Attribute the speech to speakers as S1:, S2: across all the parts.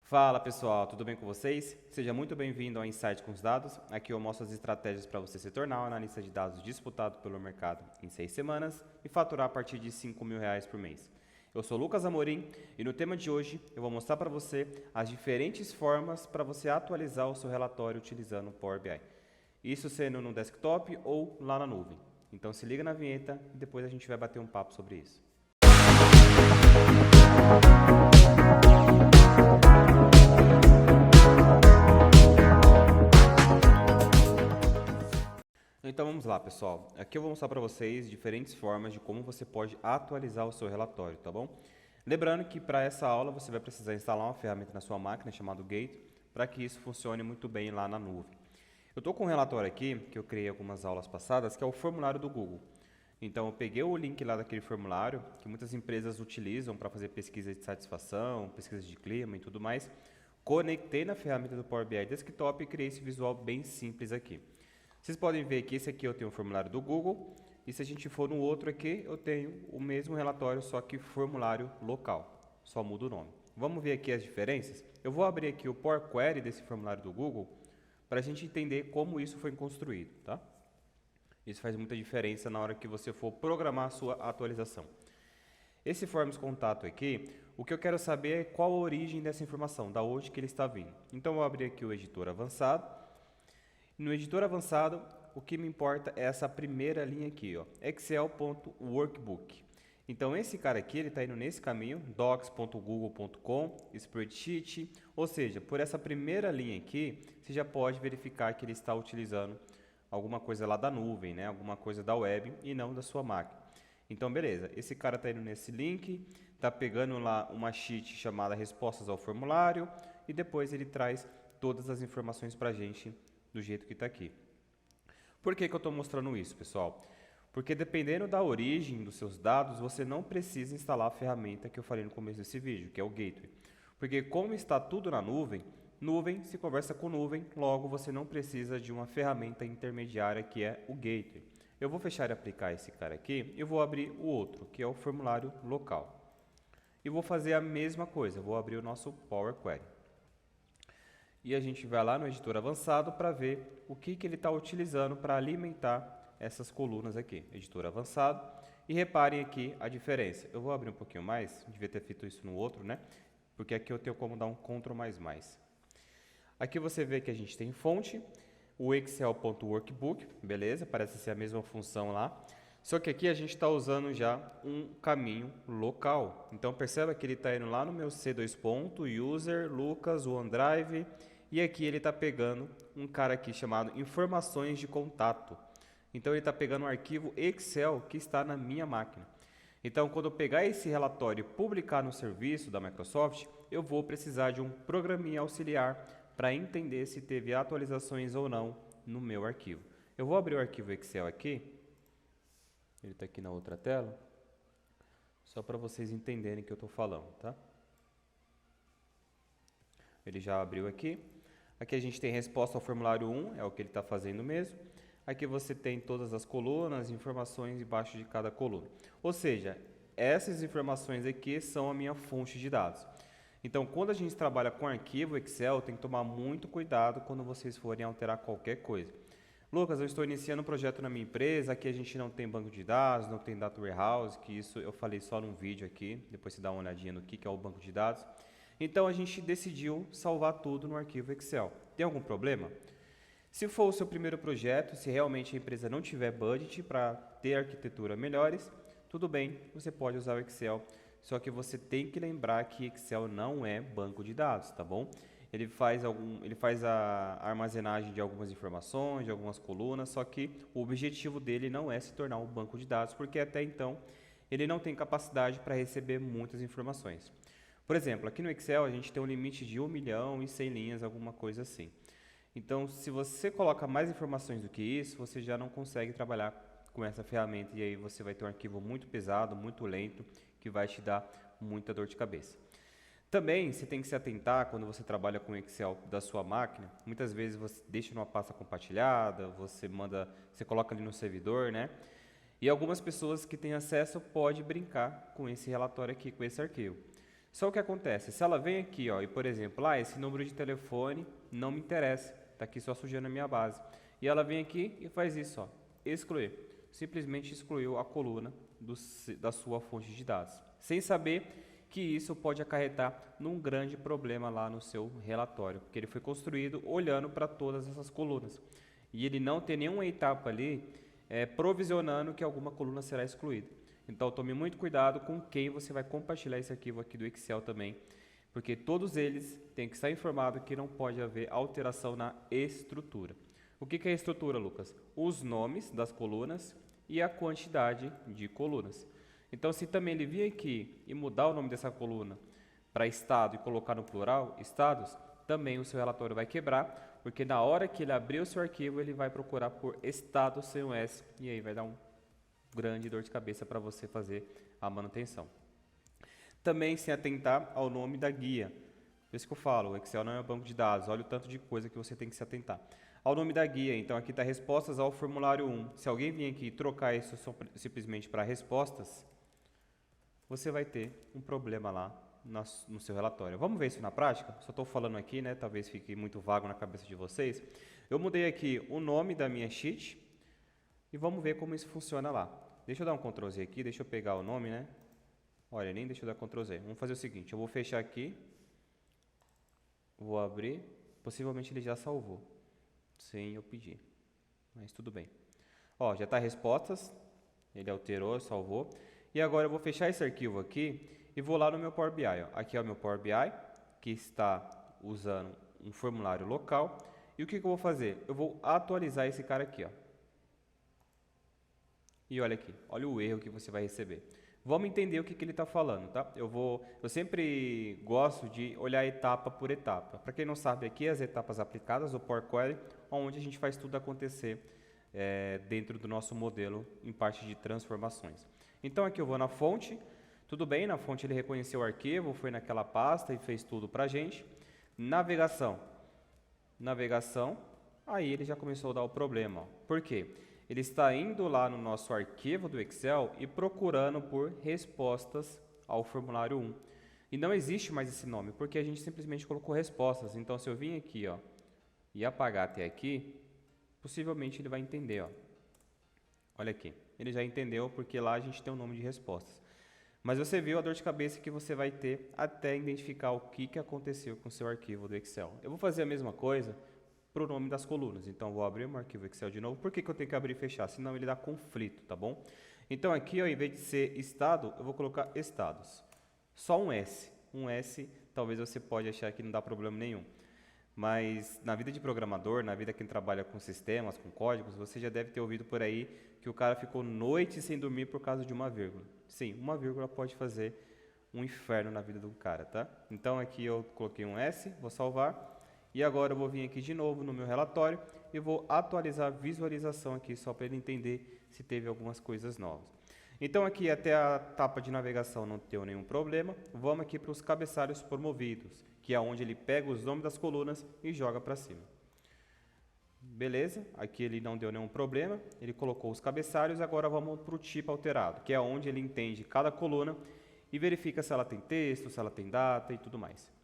S1: Fala pessoal, tudo bem com vocês? Seja muito bem-vindo ao Insight com os Dados. Aqui eu mostro as estratégias para você se tornar um analista de dados disputado pelo mercado em 6 semanas e faturar a partir de R$ 5.000 por mês. Eu sou Lucas Amorim e no tema de hoje eu vou mostrar para você as diferentes formas para você atualizar o seu relatório utilizando o Power BI. Isso sendo no desktop ou lá na nuvem. Então se liga na vinheta e depois a gente vai bater um papo sobre isso. Então vamos lá, pessoal. Aqui eu vou mostrar para vocês diferentes formas de como você pode atualizar o seu relatório, tá bom? Lembrando que para essa aula você vai precisar instalar uma ferramenta na sua máquina chamada Gate para que isso funcione muito bem lá na nuvem. Eu estou com um relatório aqui que eu criei algumas aulas passadas, que é o formulário do Google. Então eu peguei o link lá daquele formulário que muitas empresas utilizam para fazer pesquisa de satisfação, pesquisa de clima e tudo mais. Conectei na ferramenta do Power BI Desktop e criei esse visual bem simples aqui. Vocês podem ver que esse aqui eu tenho o formulário do Google e se a gente for no outro aqui, eu tenho o mesmo relatório, só que formulário local, só muda o nome. Vamos ver aqui as diferenças? Eu vou abrir aqui o Power Query desse formulário do Google para a gente entender como isso foi construído, tá? Isso faz muita diferença na hora que você for programar a sua atualização. Esse Forms Contato aqui, o que eu quero saber é qual a origem dessa informação, da onde que ele está vindo. Então eu vou abrir aqui o editor avançado. No editor avançado, o que me importa é essa primeira linha aqui, ó, excel.workbook. Então esse cara aqui, ele está indo nesse caminho, docs.google.com, spreadsheet, ou seja, por essa primeira linha aqui, você já pode verificar que ele está utilizando alguma coisa lá da nuvem, né, alguma coisa da web e não da sua máquina. Então beleza, esse cara está indo nesse link, está pegando lá uma sheet chamada respostas ao formulário e depois ele traz todas as informações para a gente do jeito que está aqui. Por que eu estou mostrando isso, pessoal? Porque dependendo da origem dos seus dados, você não precisa instalar a ferramenta que eu falei no começo desse vídeo, que é o Gateway. Porque como está tudo na nuvem, nuvem se conversa com nuvem, logo você não precisa de uma ferramenta intermediária que é o Gateway. Eu vou fechar e aplicar esse cara aqui e vou abrir o outro, que é o formulário local. E vou fazer a mesma coisa, vou abrir o nosso Power Query. E a gente vai lá no editor avançado para ver o que ele está utilizando para alimentar essas colunas aqui. Editor avançado. E reparem aqui a diferença. Eu vou abrir um pouquinho mais, devia ter feito isso no outro, né? Porque aqui eu tenho como dar um Ctrl++. Aqui você vê que a gente tem fonte, o excel.workbook, beleza? Parece ser a mesma função lá. Só que aqui a gente está usando já um caminho local. Então perceba que ele está indo lá no meu C2 ponto, user, Lucas, OneDrive, e aqui ele está pegando um cara aqui chamado informações de contato. Então ele está pegando um arquivo Excel que está na minha máquina. Então quando eu pegar esse relatório e publicar no serviço da Microsoft, eu vou precisar de um programinha auxiliar para entender se teve atualizações ou não no meu arquivo. Eu vou abrir o arquivo Excel aqui. Ele está aqui na outra tela, só para vocês entenderem o que eu estou falando, tá? Ele já abriu aqui. Aqui a gente tem resposta ao formulário 1, é o que ele está fazendo mesmo. Aqui você tem todas as colunas, informações embaixo de cada coluna. Ou seja, essas informações aqui são a minha fonte de dados. Então, quando a gente trabalha com arquivo Excel, tem que tomar muito cuidado quando vocês forem alterar qualquer coisa. Lucas, eu estou iniciando um projeto na minha empresa, aqui a gente não tem banco de dados, não tem data warehouse, que isso eu falei só num vídeo aqui, depois você dá uma olhadinha no que é o banco de dados. Então a gente decidiu salvar tudo no arquivo Excel. Tem algum problema? Se for o seu primeiro projeto, se realmente a empresa não tiver budget para ter arquitetura melhores, tudo bem, você pode usar o Excel, só que você tem que lembrar que Excel não é banco de dados, tá bom? Ele faz a armazenagem de algumas informações, de algumas colunas, só que o objetivo dele não é se tornar um banco de dados, porque até então ele não tem capacidade para receber muitas informações. Por exemplo, aqui no Excel a gente tem um limite de 1.100.000 linhas, alguma coisa assim. Então, se você coloca mais informações do que isso, você já não consegue trabalhar com essa ferramenta e aí você vai ter um arquivo muito pesado, muito lento, que vai te dar muita dor de cabeça. Também você tem que se atentar quando você trabalha com o Excel da sua máquina. Muitas vezes você deixa numa pasta compartilhada, você coloca ali no servidor, né? E algumas pessoas que têm acesso podem brincar com esse relatório aqui, com esse arquivo. Só o que acontece, se ela vem aqui, ó, e por exemplo, esse número de telefone não me interessa, está aqui só sujando a minha base. E ela vem aqui e faz isso, ó, excluir. Simplesmente excluiu a coluna da sua fonte de dados, sem saber que isso pode acarretar num grande problema lá no seu relatório, porque ele foi construído olhando para todas essas colunas. E ele não tem nenhuma etapa ali provisionando que alguma coluna será excluída. Então tome muito cuidado com quem você vai compartilhar esse arquivo aqui do Excel também, porque todos eles têm que estar informados que não pode haver alteração na estrutura. O que é a estrutura, Lucas? Os nomes das colunas e a quantidade de colunas. Então, se também ele vir aqui e mudar o nome dessa coluna para estado e colocar no plural, estados, também o seu relatório vai quebrar, porque na hora que ele abrir o seu arquivo, ele vai procurar por estado sem o S, e aí vai dar um grande dor de cabeça para você fazer a manutenção. Também sem atentar ao nome da guia. Por isso que eu falo, o Excel não é um banco de dados, olha o tanto de coisa que você tem que se atentar. Ao nome da guia, então aqui está respostas ao formulário 1. Se alguém vir aqui trocar isso simplesmente para respostas, você vai ter um problema lá no seu relatório. Vamos ver isso na prática? Só estou falando aqui, né? Talvez fique muito vago na cabeça de vocês. Eu mudei aqui o nome da minha sheet e vamos ver como isso funciona lá. Deixa eu dar um Ctrl Z aqui, deixa eu pegar o nome, né? Olha, nem deixa eu dar Ctrl Z. Vamos fazer o seguinte, eu vou fechar aqui, vou abrir, possivelmente ele já salvou, sem eu pedir, mas tudo bem. Ó, já está respostas, ele alterou, salvou. E agora eu vou fechar esse arquivo aqui e vou lá no meu Power BI. Ó. Aqui é o meu Power BI, que está usando um formulário local. E o que eu vou fazer? Eu vou atualizar esse cara aqui. Ó. E olha aqui, olha o erro que você vai receber. Vamos entender o que ele está falando, tá? Eu sempre gosto de olhar etapa por etapa. Para quem não sabe, aqui as etapas aplicadas, o Power Query, onde a gente faz tudo acontecer dentro do nosso modelo em parte de transformações. Então aqui eu vou na fonte, tudo bem, na fonte ele reconheceu o arquivo, foi naquela pasta e fez tudo para a gente. Navegação, aí ele já começou a dar o problema. Ó. Por quê? Ele está indo lá no nosso arquivo do Excel e procurando por respostas ao formulário 1. E não existe mais esse nome, porque a gente simplesmente colocou respostas. Então, se eu vim aqui e apagar até aqui, possivelmente ele vai entender. Ó. Olha aqui, ele já entendeu porque lá a gente tem o nome de respostas. Mas você viu a dor de cabeça que você vai ter até identificar o que aconteceu com o seu arquivo do Excel. Eu vou fazer a mesma coisa para o nome das colunas. Então, vou abrir o meu arquivo Excel de novo. Por que eu tenho que abrir e fechar? Senão ele dá conflito, tá bom? Então, aqui, ao invés de ser estado, eu vou colocar estados. Só um S. Um S, talvez você pode achar que não dá problema nenhum. Mas na vida de programador, na vida quem trabalha com sistemas, com códigos, você já deve ter ouvido por aí que o cara ficou noite sem dormir por causa de uma vírgula. Sim, uma vírgula pode fazer um inferno na vida do cara, tá? Então, aqui eu coloquei um S, vou salvar. E agora eu vou vir aqui de novo no meu relatório e vou atualizar a visualização aqui só para ele entender se teve algumas coisas novas. Então aqui até a etapa de navegação não deu nenhum problema. Vamos aqui para os cabeçalhos promovidos, que é onde ele pega os nomes das colunas e joga para cima. Beleza, aqui ele não deu nenhum problema, ele colocou os cabeçalhos, agora vamos para o tipo alterado, que é onde ele entende cada coluna e verifica se ela tem texto, se ela tem data e tudo mais.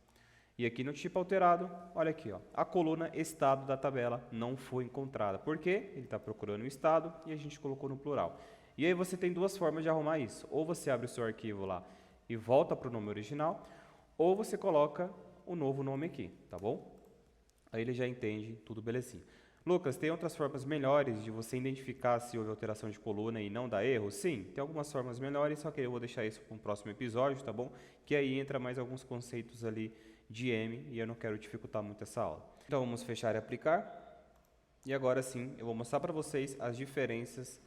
S1: E aqui no tipo alterado, olha aqui, ó, a coluna estado da tabela não foi encontrada. Por quê? Ele está procurando o estado e a gente colocou no plural. E aí você tem duas formas de arrumar isso. Ou você abre o seu arquivo lá e volta para o nome original, ou você coloca o novo nome aqui, tá bom? Aí ele já entende tudo belezinha. Lucas, tem outras formas melhores de você identificar se houve alteração de coluna e não dar erro? Sim, tem algumas formas melhores, só que eu vou deixar isso para um próximo episódio, tá bom? Que aí entra mais alguns conceitos ali de M e eu não quero dificultar muito essa aula. Então vamos fechar e aplicar. E agora sim, eu vou mostrar para vocês as diferenças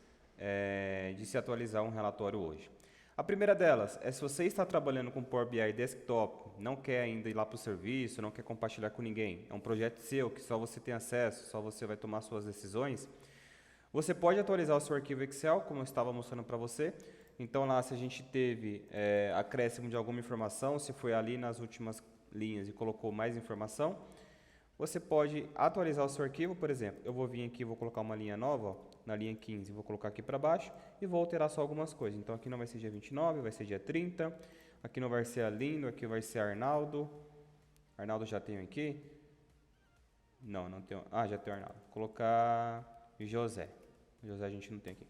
S1: de se atualizar um relatório hoje. A primeira delas é se você está trabalhando com Power BI Desktop, não quer ainda ir lá para o serviço, não quer compartilhar com ninguém, é um projeto seu que só você tem acesso, só você vai tomar suas decisões, você pode atualizar o seu arquivo Excel, como eu estava mostrando para você. Então lá se a gente teve acréscimo de alguma informação, se foi ali nas últimas linhas e colocou mais informação, você pode atualizar o seu arquivo, por exemplo, eu vou vir aqui, vou colocar uma linha nova, ó, na linha 15, vou colocar aqui para baixo e vou alterar só algumas coisas. Então aqui não vai ser dia 29, vai ser dia 30, Aqui não vai ser Alindo, aqui vai ser Arnaldo. Arnaldo já tenho aqui? Não, não tenho. Ah, já tenho Arnaldo. Vou colocar José. José a gente não tem aqui.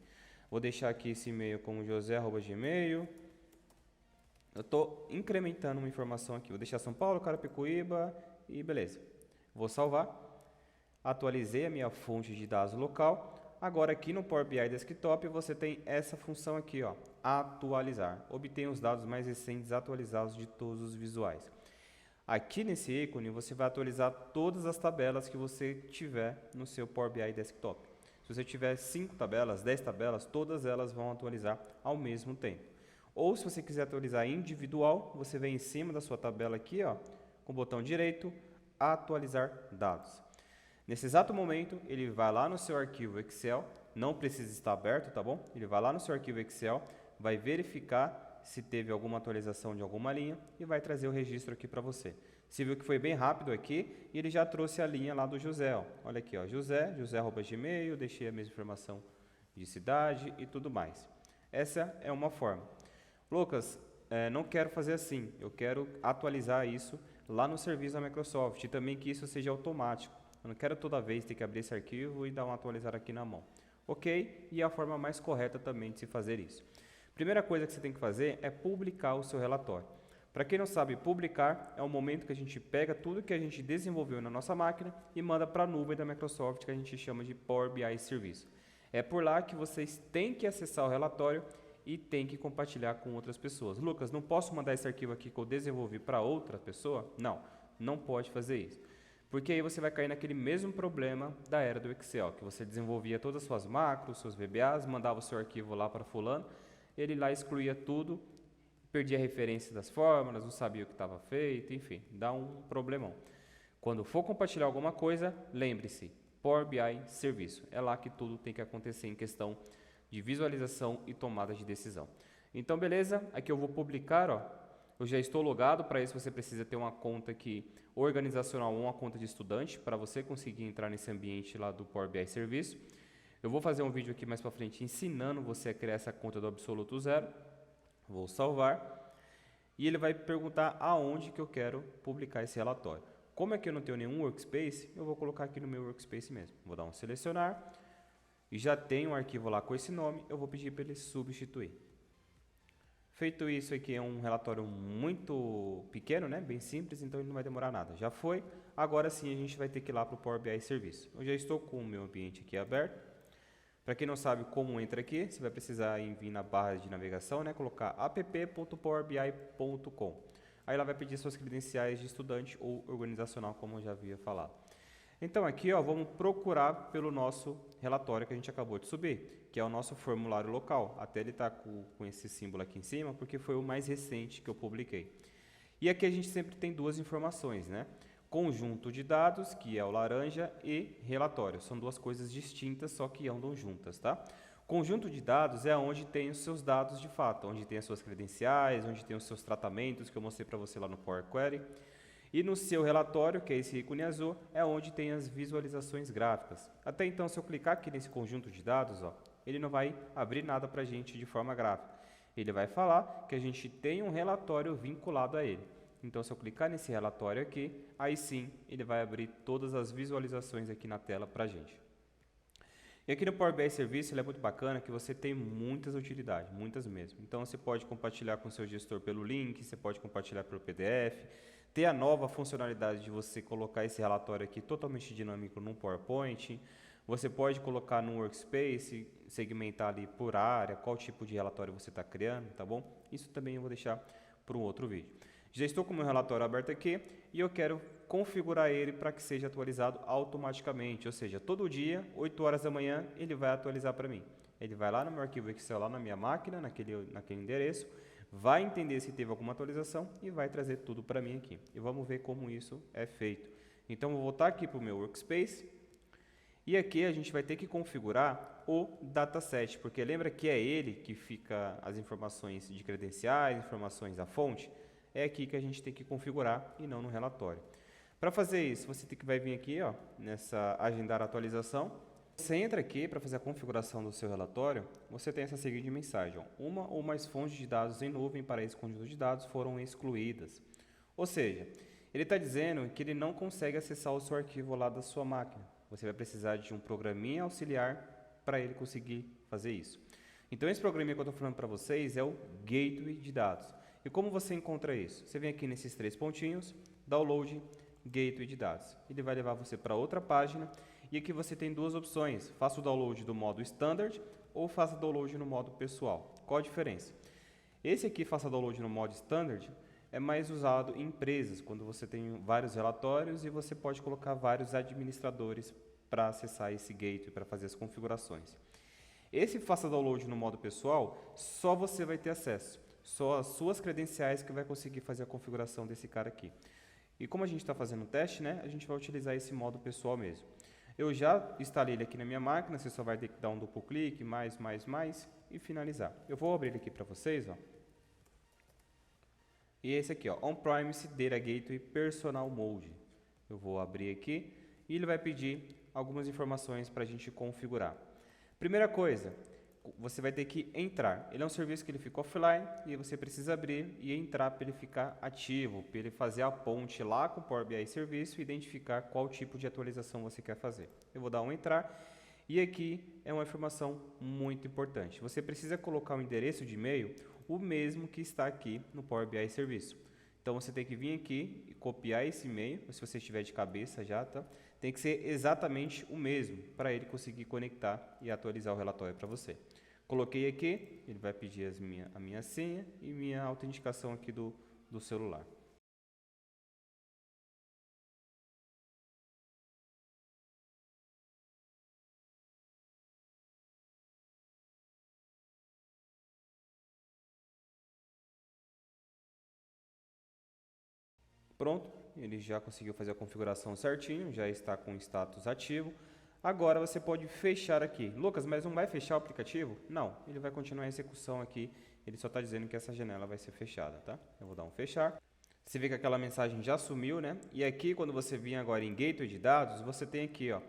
S1: Vou deixar aqui esse e-mail como josé@gmail. Eu estou incrementando uma informação aqui. Vou deixar São Paulo, Carapicuíba e beleza. Vou salvar. Atualizei a minha fonte de dados local. Agora aqui no Power BI Desktop você tem essa função aqui, ó, atualizar. Obtenha os dados mais recentes atualizados de todos os visuais. Aqui nesse ícone você vai atualizar todas as tabelas que você tiver no seu Power BI Desktop. Se você tiver 5 tabelas, 10 tabelas, todas elas vão atualizar ao mesmo tempo. Ou se você quiser atualizar individual, você vem em cima da sua tabela aqui, ó, com o botão direito, atualizar dados. Nesse exato momento, ele vai lá no seu arquivo Excel, não precisa estar aberto, tá bom? Ele vai lá no seu arquivo Excel, vai verificar se teve alguma atualização de alguma linha e vai trazer o registro aqui para você. Você viu que foi bem rápido aqui e ele já trouxe a linha lá do José, ó. Olha aqui, ó, josé@gmail, deixei a mesma informação de cidade e tudo mais. Essa é uma forma. Lucas, não quero fazer assim, eu quero atualizar isso lá no serviço da Microsoft e também que isso seja automático. Eu não quero toda vez ter que abrir esse arquivo e dar uma atualizada aqui na mão. Ok? E a forma mais correta também de se fazer isso. Primeira coisa que você tem que fazer é publicar o seu relatório. Para quem não sabe, publicar é o momento que a gente pega tudo que a gente desenvolveu na nossa máquina e manda para a nuvem da Microsoft, que a gente chama de Power BI Serviço. É por lá que vocês têm que acessar o relatório e têm que compartilhar com outras pessoas. Lucas, não posso mandar esse arquivo aqui que eu desenvolvi para outra pessoa? Não, não pode fazer isso. Porque aí você vai cair naquele mesmo problema da era do Excel, que você desenvolvia todas as suas macros, seus VBAs, mandava o seu arquivo lá para fulano, ele lá excluía tudo, perdia a referência das fórmulas, não sabia o que estava feito, enfim, dá um problemão. Quando for compartilhar alguma coisa, lembre-se, Power BI Serviço, é lá que tudo tem que acontecer em questão de visualização e tomada de decisão. Então, beleza, aqui eu vou publicar, ó. Eu já estou logado, para isso você precisa ter uma conta aqui organizacional ou uma conta de estudante, para você conseguir entrar nesse ambiente lá do Power BI Serviço. Eu vou fazer um vídeo aqui mais para frente ensinando você a criar essa conta do absoluto zero. Vou salvar. E ele vai perguntar aonde que eu quero publicar esse relatório. Como é que eu não tenho nenhum workspace, eu vou colocar aqui no meu workspace mesmo. Vou dar um selecionar. E já tem um arquivo lá com esse nome, eu vou pedir para ele substituir. Feito isso aqui é um relatório muito pequeno, né? Bem simples, então ele não vai demorar nada. Já foi, agora sim a gente vai ter que ir lá para o Power BI Serviço. Eu já estou com o meu ambiente aqui aberto. Para quem não sabe como entra aqui, você vai precisar vir na barra de navegação, né? Colocar app.powerbi.com. Aí ela vai pedir suas credenciais de estudante ou organizacional, como eu já havia falado. Então aqui, ó, vamos procurar pelo nosso relatório que a gente acabou de subir, que é o nosso formulário local. Até ele está com esse símbolo aqui em cima, porque foi o mais recente que eu publiquei. E aqui a gente sempre tem duas informações, né? Conjunto de dados, que é o laranja, e relatório. São duas coisas distintas, só que andam juntas, tá? Conjunto de dados é onde tem os seus dados de fato, onde tem as suas credenciais, onde tem os seus tratamentos, que eu mostrei para você lá no Power Query. E no seu relatório, que é esse ícone azul, é onde tem as visualizações gráficas. Até então, se eu clicar aqui nesse conjunto de dados, ó, ele não vai abrir nada para a gente de forma gráfica. Ele vai falar que a gente tem um relatório vinculado a ele. Então, se eu clicar nesse relatório aqui, aí sim ele vai abrir todas as visualizações aqui na tela para a gente. E aqui no Power BI Serviço ele é muito bacana que você tem muitas utilidades, muitas mesmo. Então, você pode compartilhar com o seu gestor pelo link, você pode compartilhar pelo PDF, ter a nova funcionalidade de você colocar esse relatório aqui totalmente dinâmico num PowerPoint. Você pode colocar no Workspace, segmentar ali por área, qual tipo de relatório você está criando, tá bom? Isso também eu vou deixar para um outro vídeo. Já estou com o meu relatório aberto aqui e eu quero configurar ele para que seja atualizado automaticamente, ou seja, todo dia, 8 horas da manhã, ele vai atualizar para mim. Ele vai lá no meu arquivo Excel, lá na minha máquina, naquele endereço, vai entender se teve alguma atualização e vai trazer tudo para mim aqui. E vamos ver como isso é feito. Então, vou voltar aqui para o meu Workspace. E aqui a gente vai ter que configurar o dataset, porque lembra que é ele que fica as informações de credenciais, informações da fonte. É aqui que a gente tem que configurar e não no relatório. Para fazer isso, você vai vir aqui, ó, nessa agendar atualização. Você entra aqui para fazer a configuração do seu relatório, você tem essa seguinte mensagem: ó, uma ou mais fontes de dados em nuvem para esse conjunto de dados foram excluídas. Ou seja, ele está dizendo que ele não consegue acessar o seu arquivo lá da sua máquina. Você vai precisar de um programinha auxiliar para ele conseguir fazer isso. Então, esse programinha que eu estou falando para vocês é o Gateway de dados. E como você encontra isso? Você vem aqui nesses 3 pontinhos, Download Gateway de dados. Ele vai levar você para outra página e aqui você tem 2 opções. Faça o download do modo Standard ou faça download no modo pessoal. Qual a diferença? Esse aqui, faça download no modo Standard, é mais usado em empresas, quando você tem vários relatórios e você pode colocar vários administradores para acessar esse gateway, para fazer as configurações. Esse faça download no modo pessoal, só você vai ter acesso. Só as suas credenciais que vai conseguir fazer a configuração desse cara aqui. E como a gente está fazendo um teste, né, a gente vai utilizar esse modo pessoal mesmo. Eu já instalei ele aqui na minha máquina, você só vai ter que dar um duplo clique, mais, e finalizar. Eu vou abrir ele aqui para vocês, ó. E esse aqui, ó, On-Premise Data Gateway Personal Mode. Eu vou abrir aqui e ele vai pedir algumas informações para a gente configurar. Primeira coisa, você vai ter que entrar. Ele é um serviço que ele fica offline e você precisa abrir e entrar para ele ficar ativo, para ele fazer a ponte lá com o Power BI Serviço e identificar qual tipo de atualização você quer fazer. Eu vou dar um entrar e aqui é uma informação muito importante. Você precisa colocar o endereço de e-mail o mesmo que está aqui no Power BI Serviço. Então você tem que vir aqui e copiar esse e-mail, se você estiver de cabeça já, tá? Tem que ser exatamente o mesmo para ele conseguir conectar e atualizar o relatório para você. Coloquei aqui, ele vai pedir a minha senha e minha autenticação aqui do celular. Pronto, ele já conseguiu fazer a configuração certinho, já está com o status ativo. Agora você pode fechar aqui. Lucas, mas não vai fechar o aplicativo? Não, ele vai continuar a execução aqui, ele só está dizendo que essa janela vai ser fechada, tá? Eu vou dar um fechar. Você vê que aquela mensagem já sumiu, né? E aqui, quando você vir agora em Gateway de dados, você tem aqui, ó,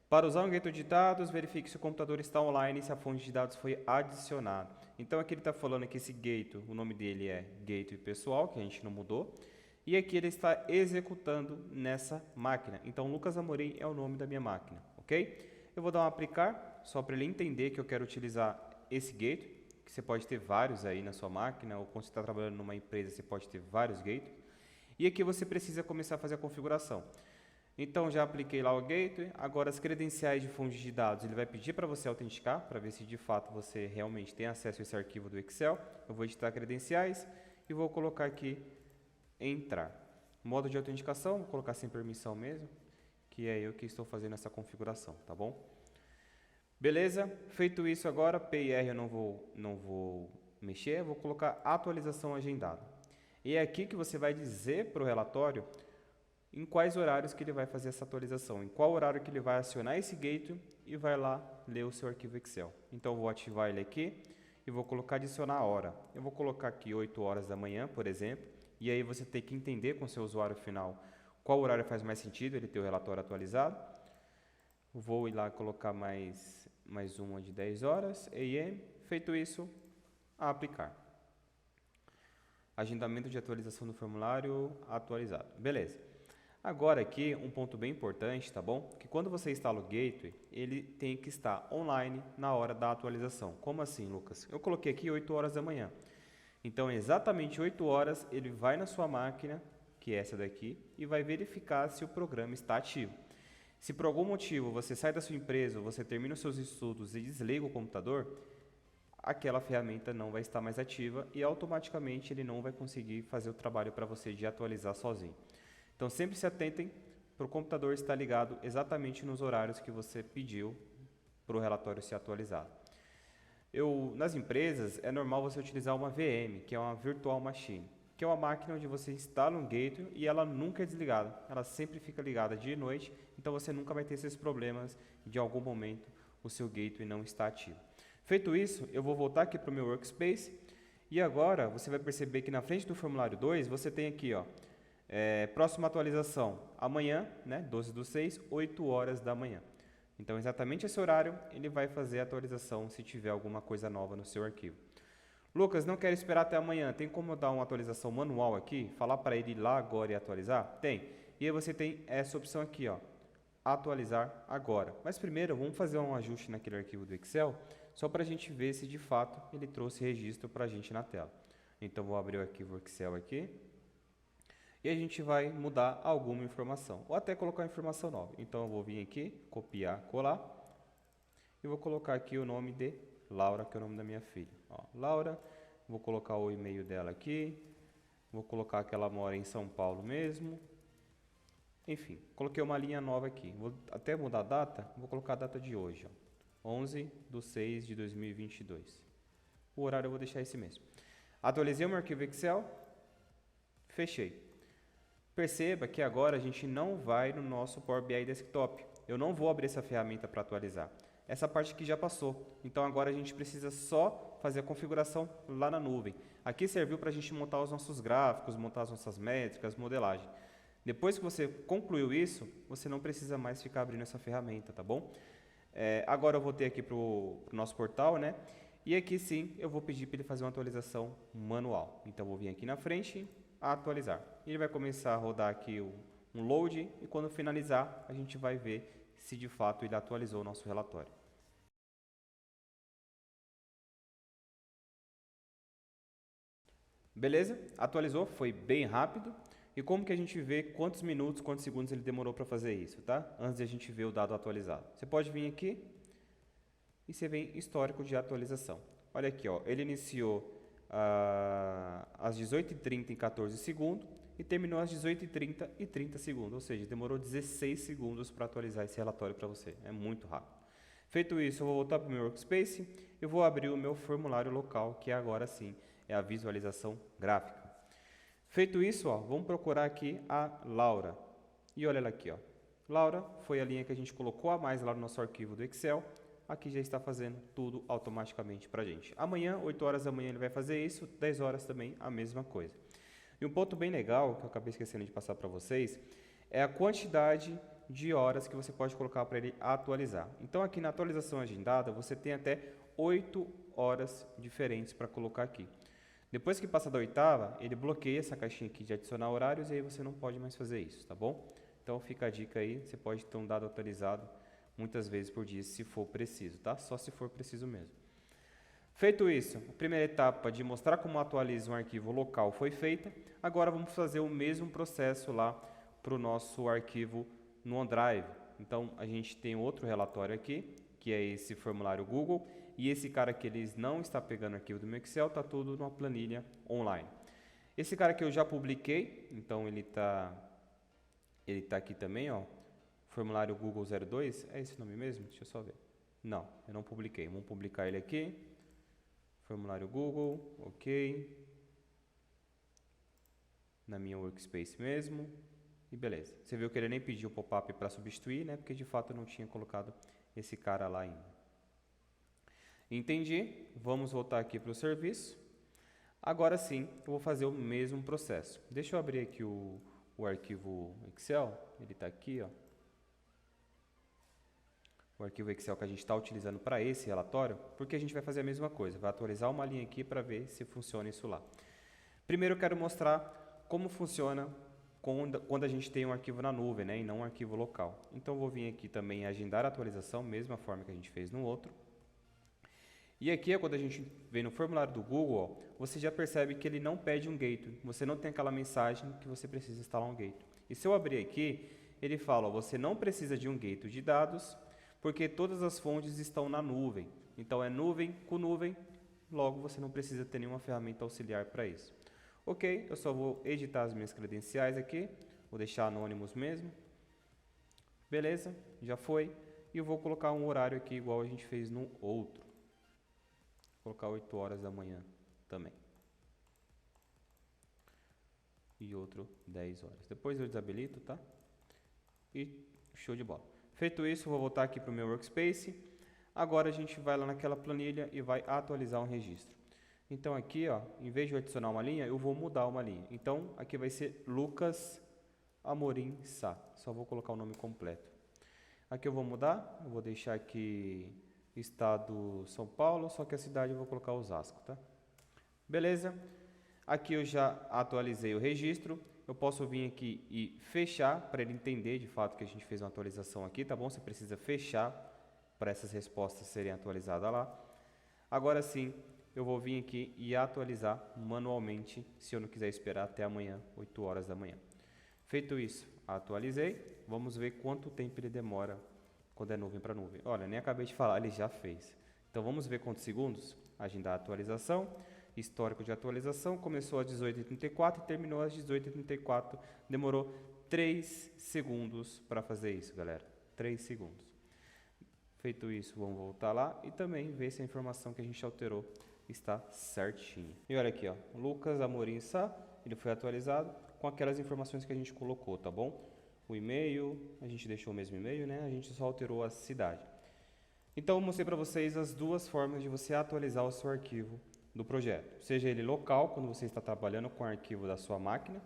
S1: para usar um Gateway de dados, verifique se o computador está online e se a fonte de dados foi adicionada. Então aqui ele está falando que esse Gateway, o nome dele é Gateway pessoal, que a gente não mudou. E aqui ele está executando nessa máquina. Então, Lucas Amorim é o nome da minha máquina, ok? Eu vou dar um aplicar, só para ele entender que eu quero utilizar esse gateway, que você pode ter vários aí na sua máquina, ou quando você está trabalhando numa empresa, você pode ter vários gateways. E aqui você precisa começar a fazer a configuração. Então, já apliquei lá o gateway. Agora, as credenciais de fonte de dados, ele vai pedir para você autenticar, para ver se de fato você realmente tem acesso a esse arquivo do Excel. Eu vou editar credenciais e vou colocar aqui entrar. Modo de autenticação, vou colocar sem permissão mesmo, que é eu que estou fazendo essa configuração, tá bom? Beleza? Feito isso agora, PIR eu não vou mexer, vou colocar atualização agendada. E é aqui que você vai dizer para o relatório em quais horários que ele vai fazer essa atualização, em qual horário que ele vai acionar esse gateway e vai lá ler o seu arquivo Excel. Então eu vou ativar ele aqui e vou colocar adicionar a hora. Eu vou colocar aqui 8 horas da manhã, por exemplo. E aí você tem que entender com o seu usuário final qual horário faz mais sentido ele ter o relatório atualizado. Vou ir lá colocar mais uma de 10 horas, AM. Feito isso, a aplicar. Agendamento de atualização do formulário atualizado. Beleza. Agora aqui, um ponto bem importante, tá bom? Que quando você instala o Gateway, ele tem que estar online na hora da atualização. Como assim, Lucas? Eu coloquei aqui 8 horas da manhã. Então, exatamente 8 horas, ele vai na sua máquina, que é essa daqui, e vai verificar se o programa está ativo. Se por algum motivo você sai da sua empresa, você termina os seus estudos e desliga o computador, aquela ferramenta não vai estar mais ativa e automaticamente ele não vai conseguir fazer o trabalho para você de atualizar sozinho. Então, sempre se atentem para o computador estar ligado exatamente nos horários que você pediu para o relatório ser atualizado. Nas empresas, é normal você utilizar uma VM, que é uma Virtual Machine, que é uma máquina onde você instala um gateway e ela nunca é desligada, ela sempre fica ligada dia e noite, então você nunca vai ter esses problemas de algum momento o seu gateway não está ativo. Feito isso, eu vou voltar aqui para o meu Workspace e agora você vai perceber que na frente do formulário 2 você tem aqui, ó, próxima atualização, amanhã, né, 12/6, 8 horas da manhã. Então, exatamente esse horário, ele vai fazer a atualização se tiver alguma coisa nova no seu arquivo. Lucas, não quero esperar até amanhã. Tem como eu dar uma atualização manual aqui? Falar para ele ir lá agora e atualizar? Tem. E aí você tem essa opção aqui, ó, atualizar agora. Mas primeiro, vamos fazer um ajuste naquele arquivo do Excel, só para a gente ver se de fato ele trouxe registro para a gente na tela. Então, vou abrir o arquivo Excel aqui. E a gente vai mudar alguma informação, ou até colocar informação nova. Então, eu vou vir aqui, copiar, colar, e vou colocar aqui o nome de Laura, que é o nome da minha filha. Ó, Laura, vou colocar o e-mail dela aqui, vou colocar que ela mora em São Paulo mesmo. Enfim, coloquei uma linha nova aqui. Vou até mudar a data, vou colocar a data de hoje, ó, 11/6/2022. O horário eu vou deixar esse mesmo. Atualizei o meu arquivo Excel, fechei. Perceba que agora a gente não vai no nosso Power BI Desktop. Eu não vou abrir essa ferramenta para atualizar. Essa parte aqui já passou. Então agora a gente precisa só fazer a configuração lá na nuvem. Aqui serviu para a gente montar os nossos gráficos, montar as nossas métricas, modelagem. Depois que você concluiu isso, você não precisa mais ficar abrindo essa ferramenta, tá bom? Agora eu vou ter aqui para o nosso portal, né? E aqui sim eu vou pedir para ele fazer uma atualização manual. Então eu vou vir aqui na frente, atualizar. Ele vai começar a rodar aqui um load e quando finalizar a gente vai ver se de fato ele atualizou o nosso relatório. Beleza? Atualizou, foi bem rápido. E como que a gente vê quantos minutos, quantos segundos ele demorou para fazer isso, tá? Antes de a gente ver o dado atualizado. Você pode vir aqui e você vê histórico de atualização. Olha aqui, ó, ele iniciou às 18h30 em 14 segundos e terminou às 18h30 e 30 segundos, ou seja, demorou 16 segundos para atualizar esse relatório para você, é muito rápido. Feito isso, eu vou voltar para o meu Workspace e vou abrir o meu formulário local, que agora sim é a visualização gráfica. Feito isso, ó, vamos procurar aqui a Laura, e olha ela aqui, ó. Laura foi a linha que a gente colocou a mais lá no nosso arquivo do Excel. Aqui já está fazendo tudo automaticamente para a gente. Amanhã, 8 horas da manhã, ele vai fazer isso, 10 horas também a mesma coisa. E um ponto bem legal, que eu acabei esquecendo de passar para vocês, é a quantidade de horas que você pode colocar para ele atualizar. Então, aqui na atualização agendada, você tem até 8 horas diferentes para colocar aqui. Depois que passa da oitava, ele bloqueia essa caixinha aqui de adicionar horários e aí você não pode mais fazer isso, tá bom? Então, fica a dica aí, você pode ter um dado atualizado muitas vezes por dia, se for preciso, tá? Só se for preciso mesmo. Feito isso, a primeira etapa de mostrar como atualiza um arquivo local foi feita. Agora vamos fazer o mesmo processo lá para o nosso arquivo no OneDrive. Então, a gente tem outro relatório aqui, que é esse formulário Google, e esse cara que ele não está pegando o arquivo do meu Excel, está tudo numa planilha online. Esse cara que eu já publiquei, então ele tá aqui também, ó. Formulário Google 02, é esse nome mesmo? Deixa eu só ver. Não, eu não publiquei. Vamos publicar ele aqui. Formulário Google, ok. Na minha Workspace mesmo. E beleza. Você viu que ele nem pediu pop-up para substituir, né? Porque de fato eu não tinha colocado esse cara lá ainda. Entendi. Vamos voltar aqui para o serviço. Agora sim, eu vou fazer o mesmo processo. Deixa eu abrir aqui o arquivo Excel. Ele está aqui, ó. O arquivo Excel que a gente está utilizando para esse relatório, porque a gente vai fazer a mesma coisa, vai atualizar uma linha aqui para ver se funciona isso lá. Primeiro eu quero mostrar como funciona quando a gente tem um arquivo na nuvem, né, e não um arquivo local. Então eu vou vir aqui também em agendar a atualização, mesma forma que a gente fez no outro. E aqui é quando a gente vem no formulário do Google, ó, você já percebe que ele não pede um gateway, você não tem aquela mensagem que você precisa instalar um gateway. E se eu abrir aqui, ele fala, ó, você não precisa de um gateway de dados, porque todas as fontes estão na nuvem. Então, é nuvem com nuvem, logo você não precisa ter nenhuma ferramenta auxiliar para isso. Ok, eu só vou editar as minhas credenciais aqui, vou deixar anônimos mesmo. Beleza, já foi. E eu vou colocar um horário aqui igual a gente fez no outro. Vou colocar 8 horas da manhã também. E outro 10 horas. Depois eu desabilito, tá? E show de bola. Feito isso, vou voltar aqui para o meu Workspace. Agora a gente vai lá naquela planilha e vai atualizar um registro. Então aqui, ó, em vez de eu adicionar uma linha, eu vou mudar uma linha. Então aqui vai ser Lucas Amorim Sá. Só vou colocar o nome completo. Aqui eu vou mudar, eu vou deixar aqui estado São Paulo, só que a cidade eu vou colocar Osasco, tá? Beleza? Aqui eu já atualizei o registro. Eu posso vir aqui e fechar para ele entender de fato que a gente fez uma atualização aqui, tá bom? Você precisa fechar para essas respostas serem atualizadas lá. Agora sim, eu vou vir aqui e atualizar manualmente, se eu não quiser esperar até amanhã, 8 horas da manhã. Feito isso, atualizei. Vamos ver quanto tempo ele demora quando é nuvem para nuvem. Olha, nem acabei de falar, ele já fez. Então vamos ver quantos segundos? Agendar a atualização. Histórico de atualização, começou às 18h34 e terminou às 18h34. Demorou 3 segundos para fazer isso, galera. 3 segundos. Feito isso, vamos voltar lá e também ver se a informação que a gente alterou está certinha. E olha aqui, ó, Lucas Amorim Sá, ele foi atualizado com aquelas informações que a gente colocou, tá bom? O e-mail, a gente deixou o mesmo e-mail, né? A gente só alterou a cidade. Então, eu mostrei para vocês as duas formas de você atualizar o seu arquivo do projeto. Seja ele local, quando você está trabalhando com o arquivo da sua máquina,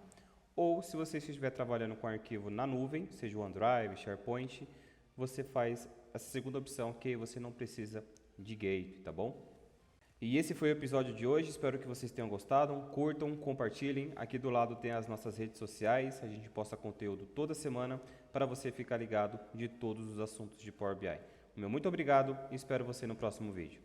S1: ou se você estiver trabalhando com arquivo na nuvem, seja o OneDrive, SharePoint, você faz essa segunda opção, que você não precisa de gate, tá bom? E esse foi o episódio de hoje, espero que vocês tenham gostado, curtam, compartilhem. Aqui do lado tem as nossas redes sociais, a gente posta conteúdo toda semana para você ficar ligado de todos os assuntos de Power BI. Meu muito obrigado e espero você no próximo vídeo.